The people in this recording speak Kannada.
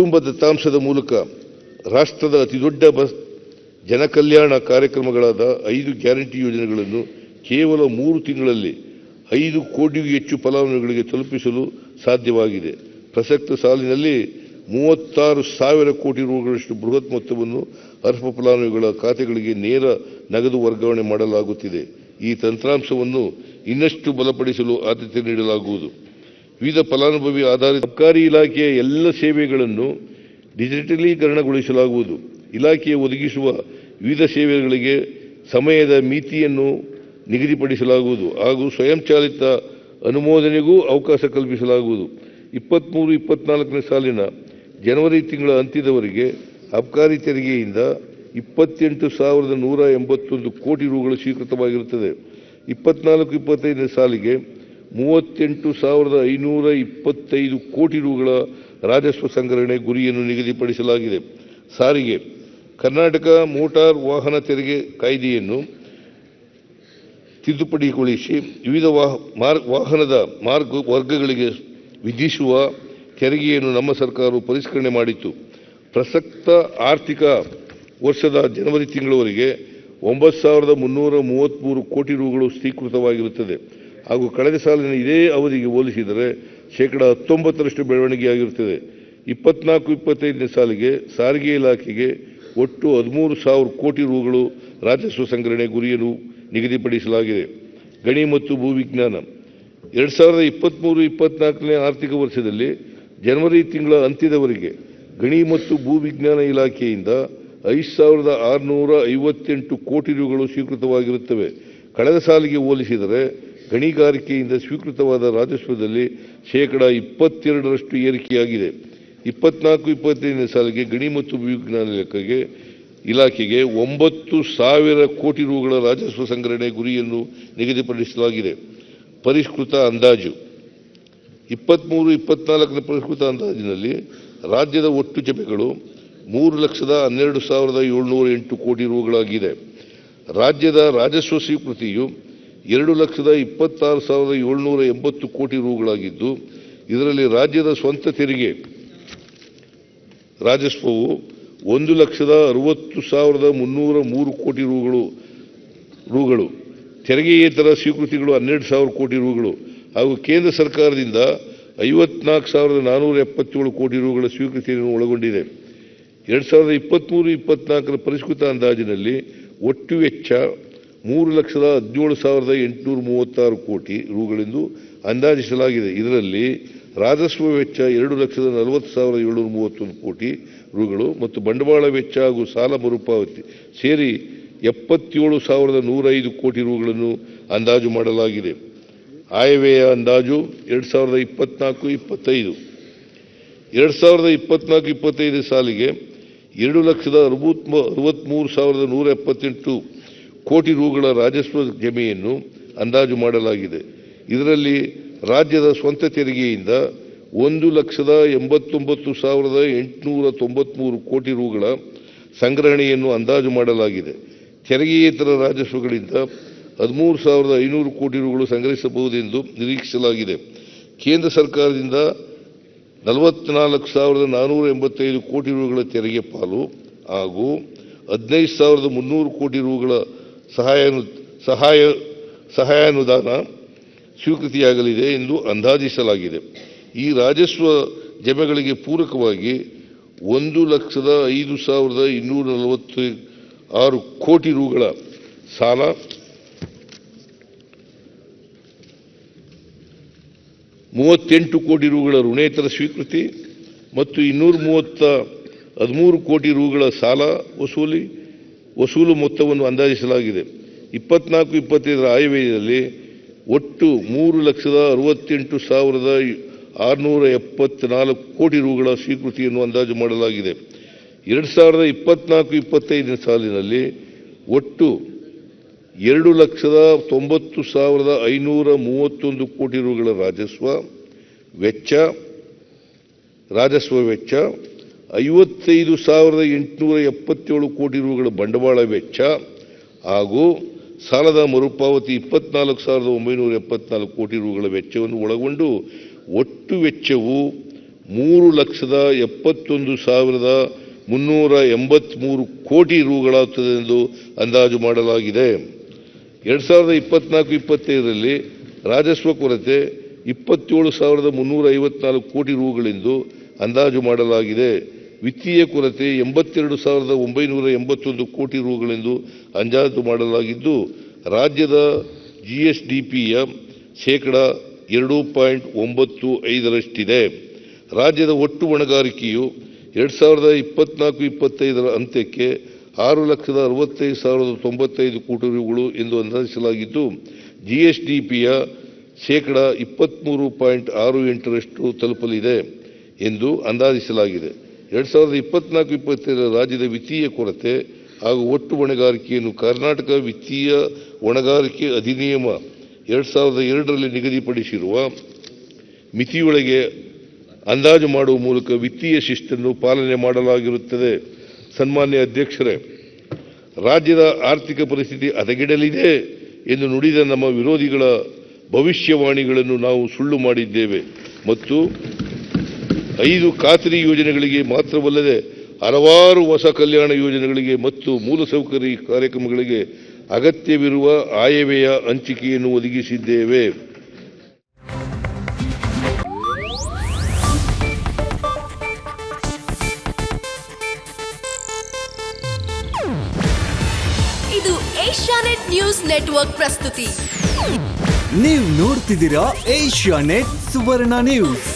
ಕುಟುಂಬ ದತ್ತಾಂಶದ ಮೂಲಕ ರಾಷ್ಟ್ರದ ಅತಿದೊಡ್ಡ ಜನಕಲ್ಯಾಣ ಕಾರ್ಯಕ್ರಮಗಳಾದ 5 ಗ್ಯಾರಂಟಿ ಯೋಜನೆಗಳನ್ನು ಕೇವಲ 3 ತಿಂಗಳಲ್ಲಿ 5 ಕೋಟಿಗೂ ಹೆಚ್ಚು ಫಲಾನುಭವಿಗಳಿಗೆ ತಲುಪಿಸಲು ಸಾಧ್ಯವಾಗಿದೆ. ಪ್ರಸಕ್ತ ಸಾಲಿನಲ್ಲಿ 36,000 ಕೋಟಿ ರೂಗಳಷ್ಟು ಬೃಹತ್ ಮೊತ್ತವನ್ನು ಅರ್ಹ ಫಲಾನುಭವಿಗಳ ಖಾತೆಗಳಿಗೆ ನೇರ ನಗದು ವರ್ಗಾವಣೆ ಮಾಡಲಾಗುತ್ತಿದೆ. ಈ ತಂತ್ರಾಂಶವನ್ನು ಇನ್ನಷ್ಟು ಬಲಪಡಿಸಲು ಆದ್ಯತೆ ನೀಡಲಾಗುವುದು. ವಿವಿಧ ಫಲಾನುಭವಿ ಆಧಾರಿತ ಸರ್ಕಾರಿ ಇಲಾಖೆಯ ಎಲ್ಲ ಸೇವೆಗಳನ್ನು ಡಿಜಿಟಲೀಕರಣಗೊಳಿಸಲಾಗುವುದು. ಇಲಾಖೆಯ ಒದಗಿಸುವ ವಿವಿಧ ಸೇವೆಗಳಿಗೆ ಸಮಯದ ಮಿತಿಯನ್ನು ನಿಗದಿಪಡಿಸಲಾಗುವುದು ಹಾಗೂ ಸ್ವಯಂಚಾಲಿತ ಅನುಮೋದನೆಗೂ ಅವಕಾಶ ಕಲ್ಪಿಸಲಾಗುವುದು. 23-24ನೇ ಸಾಲಿನ ಜನವರಿ ತಿಂಗಳ ಅಂತ್ಯದವರೆಗೆ ಅಬಕಾರಿ ತೆರಿಗೆಯಿಂದ 28,181 ಕೋಟಿ ರೂಗಳು ಸ್ವೀಕೃತವಾಗಿರುತ್ತದೆ. 24-25ನೇ ಸಾಲಿಗೆ 38,525 ಕೋಟಿ ರೂಗಳ ರಾಜಸ್ವ ಸಂಗ್ರಹಣೆ ಗುರಿಯನ್ನು ನಿಗದಿಪಡಿಸಲಾಗಿದೆ. ಸಾರಿಗೆ ಕರ್ನಾಟಕ ಮೋಟಾರ್ ವಾಹನ ತೆರಿಗೆ ಕಾಯ್ದೆಯನ್ನು ತಿದ್ದುಪಡಿಗೊಳಿಸಿ ವಿವಿಧ ವಾಹನದ ವರ್ಗಗಳಿಗೆ ವಿಧಿಸುವ ತೆರಿಗೆಯನ್ನು ನಮ್ಮ ಸರ್ಕಾರವು ಪರಿಷ್ಕರಣೆ ಮಾಡಿತ್ತು. ಪ್ರಸಕ್ತ ಆರ್ಥಿಕ ವರ್ಷದ ಜನವರಿ ತಿಂಗಳವರೆಗೆ 9,333 ಕೋಟಿ ರೂಗಳು ಸ್ವೀಕೃತವಾಗಿರುತ್ತದೆ ಹಾಗೂ ಕಳೆದ ಸಾಲಿನ ಇದೇ ಅವಧಿಗೆ ಹೋಲಿಸಿದರೆ ಶೇಕಡಾ 19ರಷ್ಟು ಬೆಳವಣಿಗೆಯಾಗಿರುತ್ತದೆ. 24-25ನೇ ಸಾಲಿಗೆ ಸಾರಿಗೆ ಇಲಾಖೆಗೆ ಒಟ್ಟು 13,000 ಕೋಟಿ ರೂಗಳು ರಾಜಸ್ವ ಸಂಗ್ರಹಣೆ ಗುರಿಯನ್ನು ನಿಗದಿಪಡಿಸಲಾಗಿದೆ. ಗಣಿ ಮತ್ತು ಭೂವಿಜ್ಞಾನ 2023-24ನೇ ಆರ್ಥಿಕ ವರ್ಷದಲ್ಲಿ ಜನವರಿ ತಿಂಗಳ ಅಂತ್ಯದವರೆಗೆ ಗಣಿ ಮತ್ತು ಭೂವಿಜ್ಞಾನ ಇಲಾಖೆಯಿಂದ 5,658 ಕೋಟಿ ರೂಗಳು ಸ್ವೀಕೃತವಾಗಿರುತ್ತವೆ. ಕಳೆದ ಸಾಲಿಗೆ ಹೋಲಿಸಿದರೆ ಗಣಿಗಾರಿಕೆಯಿಂದ ಸ್ವೀಕೃತವಾದ ರಾಜಸ್ವದಲ್ಲಿ ಶೇಕಡಾ 22ರಷ್ಟು ಏರಿಕೆಯಾಗಿದೆ. 24-25ನೇ ಸಾಲಿಗೆ ಗಣಿ ಮತ್ತು ಭೂವಿಜ್ಞಾನ ಇಲಾಖೆಗೆ 9,000 ಕೋಟಿ ರೂಗಳ ರಾಜಸ್ವ ಸಂಗ್ರಹಣೆ ಗುರಿಯನ್ನು ನಿಗದಿಪಡಿಸಲಾಗಿದೆ. ಪರಿಷ್ಕೃತ ಅಂದಾಜು 23-24ನೇ ಪರಿಷ್ಕೃತ ಅಂದಾಜಿನಲ್ಲಿ ರಾಜ್ಯದ ಒಟ್ಟು ಜಮೆಗಳು 3,12,708 ಕೋಟಿ ರೂಗಳಾಗಿದೆ. ರಾಜ್ಯದ ರಾಜಸ್ವ ಸ್ವೀಕೃತಿಯು 2,26,780 ಕೋಟಿ ರೂಗಳಾಗಿದ್ದು, ಇದರಲ್ಲಿ ರಾಜ್ಯದ ಸ್ವಂತ ತೆರಿಗೆ ರಾಜಸ್ವವು 1,60,303 ಕೋಟಿ ರೂಗಳು, ತೆರಿಗೆಯೇತರ ಸ್ವೀಕೃತಿಗಳು 12,000 ಕೋಟಿ ರೂಗಳು ಹಾಗೂ ಕೇಂದ್ರ ಸರ್ಕಾರದಿಂದ 54,477 ಕೋಟಿ ರೂಗಳ ಸ್ವೀಕೃತಿಯನ್ನು ಒಳಗೊಂಡಿದೆ. 2023-24ರ ಪರಿಷ್ಕೃತ ಅಂದಾಜಿನಲ್ಲಿ ಒಟ್ಟು ವೆಚ್ಚ 3,17,836 ಕೋಟಿ ರೂಗಳೆಂದು ಅಂದಾಜಿಸಲಾಗಿದೆ. ಇದರಲ್ಲಿ ರಾಜಸ್ವ ವೆಚ್ಚ 2,40,731 ಕೋಟಿ ರೂಗಳು ಮತ್ತು ಬಂಡವಾಳ ವೆಚ್ಚ ಹಾಗೂ ಸಾಲ ಮರುಪಾವತಿ ಸೇರಿ 77,105 ಕೋಟಿ ರೂಗಳನ್ನು ಅಂದಾಜು ಮಾಡಲಾಗಿದೆ. ಆಯವ್ಯಯ ಅಂದಾಜು 2024-25 2024-25 ಸಾಲಿಗೆ 2,63,178 ಕೋಟಿ ರೂಗಳ ರಾಜಸ್ವ ಜಮೆಯನ್ನು ಅಂದಾಜು ಮಾಡಲಾಗಿದೆ. ಇದರಲ್ಲಿ ರಾಜ್ಯದ ಸ್ವಂತ ತೆರಿಗೆಯಿಂದ 1,89,893 ಕೋಟಿ ರೂಗಳ ಸಂಗ್ರಹಣೆಯನ್ನು ಅಂದಾಜು ಮಾಡಲಾಗಿದೆ. ತೆರಿಗೆಯೇತರ ರಾಜಸ್ವಗಳಿಂದ 13,500 ಕೋಟಿ ರೂಗಳು ಸಂಗ್ರಹಿಸಬಹುದೆಂದು ನಿರೀಕ್ಷಿಸಲಾಗಿದೆ. ಕೇಂದ್ರ ಸರ್ಕಾರದಿಂದ 44,485 ಕೋಟಿ ರೂಗಳ ತೆರಿಗೆ ಪಾಲು ಹಾಗೂ 15,300 ಕೋಟಿ ರೂಗಳ ಸಹಾಯಾನುದಾನ ಸ್ವೀಕೃತಿಯಾಗಲಿದೆ ಎಂದು ಅಂದಾಜಿಸಲಾಗಿದೆ. ಈ ರಾಜಸ್ವ ಜಮೆಗಳಿಗೆ ಪೂರಕವಾಗಿ 1,05,246 ಕೋಟಿ ರೂಗಳ ಸಾಲ, 38 ಕೋಟಿ ರೂಗಳ ಋಣೇತರ ಸ್ವೀಕೃತಿ ಮತ್ತು 213 ಕೋಟಿ ರೂಗಳ ಸಾಲ ವಸೂಲು ಮೊತ್ತವನ್ನು ಅಂದಾಜಿಸಲಾಗಿದೆ. 24-25ರ ಆಯವ್ಯಯದಲ್ಲಿ ಒಟ್ಟು 3,68,674 ಕೋಟಿ ರೂಗಳ ಸ್ವೀಕೃತಿಯನ್ನು ಅಂದಾಜು ಮಾಡಲಾಗಿದೆ. 2024-25ನೇ ಸಾಲಿನಲ್ಲಿ ಒಟ್ಟು 2,90,531 ಕೋಟಿ ರೂಗಳ ರಾಜಸ್ವ ವೆಚ್ಚ, 55,877 ಕೋಟಿ ರೂಗಳ ಬಂಡವಾಳ ವೆಚ್ಚ ಹಾಗೂ ಸಾಲದ ಮರುಪಾವತಿ 24,974 ಕೋಟಿ ರೂಗಳ ವೆಚ್ಚವನ್ನು ಒಳಗೊಂಡು ಒಟ್ಟು ವೆಚ್ಚವು 3,71,383 ಕೋಟಿ ರುಗಳಾಗುತ್ತದೆ ಎಂದು ಅಂದಾಜು ಮಾಡಲಾಗಿದೆ. 2024-25ರಲ್ಲಿ ರಾಜಸ್ವ ಕೊರತೆ 27,354 ಕೋಟಿ ರುಗಳೆಂದು ಅಂದಾಜು ಮಾಡಲಾಗಿದೆ. ವಿತ್ತೀಯ ಕೊರತೆ 82,981 ಕೋಟಿ ರುಗಳೆಂದು ಅಂದಾಜು ಮಾಡಲಾಗಿದ್ದು, ರಾಜ್ಯದ GSDPಯ ಶೇಕಡಾ 2.95ರಷ್ಟಿದೆ. ರಾಜ್ಯದ ಒಟ್ಟು ಹೊಣೆಗಾರಿಕೆಯು 2024-25ರ ಅಂತ್ಯಕ್ಕೆ 6,65,095 ಕೋಟಿ ರುಗಳು ಎಂದು ಅಂದಾಜಿಸಲಾಗಿದ್ದು, GSDPಯ ಶೇಕಡಾ 23.68ರಷ್ಟು ತಲುಪಲಿದೆ ಎಂದು ಅಂದಾಜಿಸಲಾಗಿದೆ. 2024-25ರ ರಾಜ್ಯದ ವಿತ್ತೀಯ ಕೊರತೆ ಹಾಗೂ ಒಟ್ಟು ಹೊಣೆಗಾರಿಕೆಯನ್ನು ಕರ್ನಾಟಕ ವಿತ್ತೀಯ ಹೊಣೆಗಾರಿಕೆ ಅಧಿನಿಯಮ 2002ರಲ್ಲಿ ನಿಗದಿಪಡಿಸಿರುವ ಮಿತಿಯೊಳಗೆ ಅಂದಾಜು ಮಾಡುವ ಮೂಲಕ ವಿತ್ತೀಯ ಶಿಸ್ತನ್ನು ಪಾಲನೆ ಮಾಡಲಾಗಿರುತ್ತದೆ. ಸನ್ಮಾನ್ಯ ಅಧ್ಯಕ್ಷರೇ, ರಾಜ್ಯದ ಆರ್ಥಿಕ ಪರಿಸ್ಥಿತಿ ಹದಗೆಡಲಿದೆ ಎಂದು ನುಡಿದ ನಮ್ಮ ವಿರೋಧಿಗಳ ಭವಿಷ್ಯವಾಣಿಗಳನ್ನು ನಾವು ಸುಳ್ಳು ಮಾಡಿದ್ದೇವೆ ಮತ್ತು 5 ಖಾತರಿ ಯೋಜನೆಗಳಿಗೆ ಮಾತ್ರವಲ್ಲದೆ ಹಲವಾರು ಹೊಸ ಕಲ್ಯಾಣ ಯೋಜನೆಗಳಿಗೆ ಮತ್ತು ಮೂಲಸೌಕರ್ಯ ಕಾರ್ಯಕ್ರಮಗಳಿಗೆ ಅಗತ್ಯವಿರುವ ಆಯವ್ಯಯ ಹಂಚಿಕೆಯನ್ನು ಒದಗಿಸಿದ್ದೇವೆ. ಇದು ಏಷ್ಯಾನೆಟ್ ನ್ಯೂಸ್ ನೆಟ್ವರ್ಕ್ ಪ್ರಸ್ತುತಿ. ನೀವು ನೋಡ್ತಿದ್ದೀರಾ ಏಷ್ಯಾನೆಟ್ ಸುವರ್ಣ ನ್ಯೂಸ್.